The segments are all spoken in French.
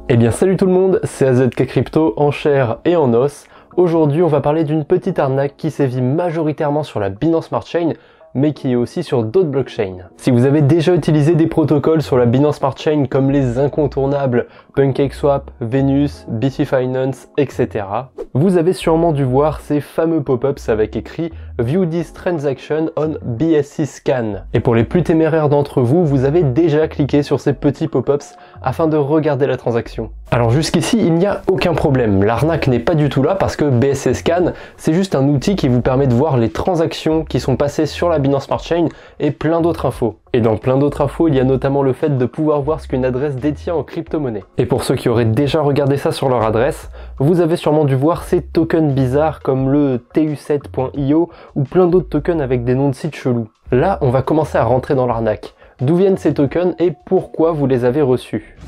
Eh bien salut tout le monde, c'est AZK Crypto en chair et en os. Aujourd'hui on va parler d'une petite arnaque qui sévit majoritairement sur la Binance Smart Chain, mais qui est aussi sur d'autres blockchains. Si vous avez déjà utilisé des protocoles sur la Binance Smart Chain comme les incontournables PancakeSwap, Venus, BC Finance, etc., vous avez sûrement dû voir ces fameux pop-ups avec écrit View this transaction on BSC Scan. Et pour les plus téméraires d'entre vous, vous avez déjà cliqué sur ces petits pop-ups afin de regarder la transaction. Alors jusqu'ici, il n'y a aucun problème. L'arnaque n'est pas du tout là parce que BSC Scan, c'est juste un outil qui vous permet de voir les transactions qui sont passées sur la Binance Smart Chain et plein d'autres infos. Et dans plein d'autres infos, il y a notamment le fait de pouvoir voir ce qu'une adresse détient en crypto-monnaie. Et pour ceux qui auraient déjà regardé ça sur leur adresse, vous avez sûrement dû voir ces tokens bizarres comme le TU7.io ou plein d'autres tokens avec des noms de sites chelous. Là, on va commencer à rentrer dans l'arnaque. D'où viennent ces tokens et pourquoi vous les avez reçus?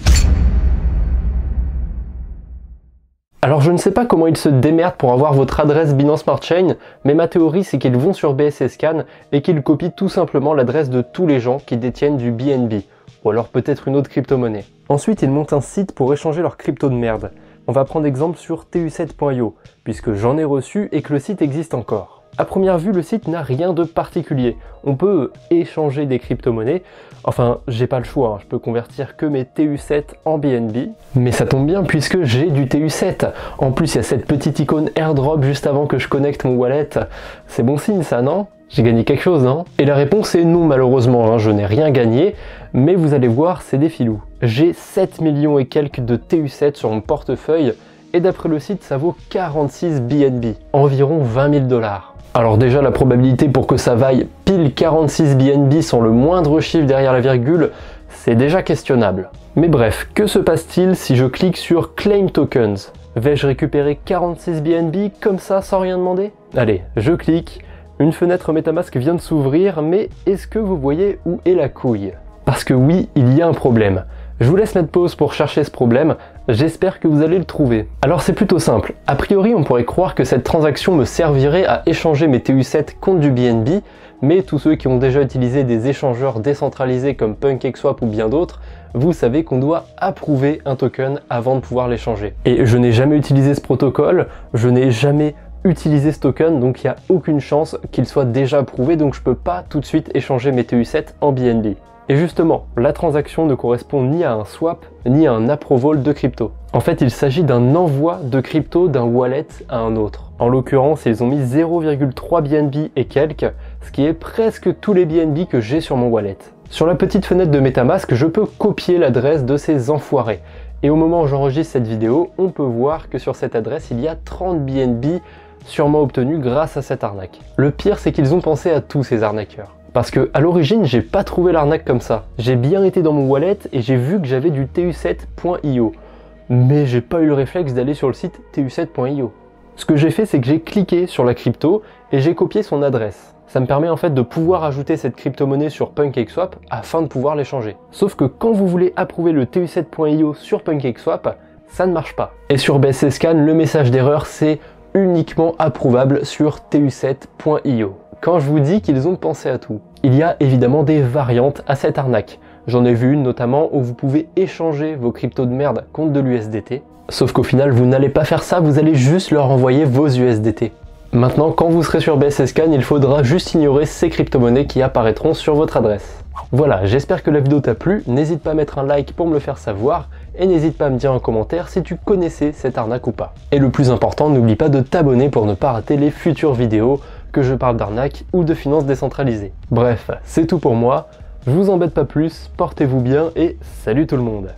Alors je ne sais pas comment ils se démerdent pour avoir votre adresse Binance Smart Chain, mais ma théorie c'est qu'ils vont sur BSC Scan et qu'ils copient tout simplement l'adresse de tous les gens qui détiennent du BNB, ou alors peut-être une autre crypto-monnaie. Ensuite ils montent un site pour échanger leur crypto de merde. On va prendre exemple sur TU7.io, puisque j'en ai reçu et que le site existe encore. À première vue, le site n'a rien de particulier. On peut échanger des crypto-monnaies. Enfin, j'ai pas le choix, hein. Je peux convertir que mes TU7 en BNB. Mais ça tombe bien puisque j'ai du TU7. En plus, il y a cette petite icône airdrop juste avant que je connecte mon wallet. C'est bon signe ça, non? J'ai gagné quelque chose, non? Et la réponse est non malheureusement, hein. Je n'ai rien gagné. Mais vous allez voir, c'est des filous. J'ai 7 millions et quelques de TU7 sur mon portefeuille. Et d'après le site, ça vaut 46 BNB. Environ 20 000 $. Alors déjà, la probabilité pour que ça vaille pile 46 BNB sans le moindre chiffre derrière la virgule, c'est déjà questionnable. Mais bref, que se passe-t-il si je clique sur Claim Tokens? Vais-je récupérer 46 BNB comme ça sans rien demander? Allez, je clique, une fenêtre MetaMask vient de s'ouvrir, mais est-ce que vous voyez où est la couille? Parce que oui, il y a un problème. Je vous laisse mettre pause pour chercher ce problème, j'espère que vous allez le trouver. Alors c'est plutôt simple, a priori on pourrait croire que cette transaction me servirait à échanger mes TU7 contre du BNB, mais tous ceux qui ont déjà utilisé des échangeurs décentralisés comme PancakeSwap ou bien d'autres, vous savez qu'on doit approuver un token avant de pouvoir l'échanger. Et je n'ai jamais utilisé ce protocole, je n'ai jamais utilisé ce token, donc il n'y a aucune chance qu'il soit déjà approuvé, donc je peux pas tout de suite échanger mes TU7 en BNB. Et justement, la transaction ne correspond ni à un swap, ni à un approval de crypto. En fait, il s'agit d'un envoi de crypto d'un wallet à un autre. En l'occurrence, ils ont mis 0,3 BNB et quelques, ce qui est presque tous les BNB que j'ai sur mon wallet. Sur la petite fenêtre de MetaMask, je peux copier l'adresse de ces enfoirés. Et au moment où j'enregistre cette vidéo, on peut voir que sur cette adresse, il y a 30 BNB sûrement obtenus grâce à cette arnaque. Le pire, c'est qu'ils ont pensé à tous ces arnaqueurs. Parce que à l'origine, j'ai pas trouvé l'arnaque comme ça. J'ai bien été dans mon wallet et j'ai vu que j'avais du TU7.io. Mais j'ai pas eu le réflexe d'aller sur le site TU7.io. Ce que j'ai fait, c'est que j'ai cliqué sur la crypto et j'ai copié son adresse. Ça me permet en fait de pouvoir ajouter cette crypto-monnaie sur PancakeSwap afin de pouvoir l'échanger. Sauf que quand vous voulez approuver le TU7.io sur PancakeSwap, ça ne marche pas. Et sur BSC Scan, le message d'erreur, c'est uniquement approuvable sur TU7.io. Quand je vous dis qu'ils ont pensé à tout. Il y a évidemment des variantes à cette arnaque. J'en ai vu une notamment où vous pouvez échanger vos cryptos de merde contre de l'USDT. Sauf qu'au final, vous n'allez pas faire ça, vous allez juste leur envoyer vos USDT. Maintenant, quand vous serez sur BSC Scan, il faudra juste ignorer ces crypto-monnaies qui apparaîtront sur votre adresse. Voilà, j'espère que la vidéo t'a plu. N'hésite pas à mettre un like pour me le faire savoir. Et n'hésite pas à me dire en commentaire si tu connaissais cette arnaque ou pas. Et le plus important, n'oublie pas de t'abonner pour ne pas rater les futures vidéos que je parle d'arnaque ou de finances décentralisées. Bref, c'est tout pour moi, je vous embête pas plus, portez-vous bien et salut tout le monde!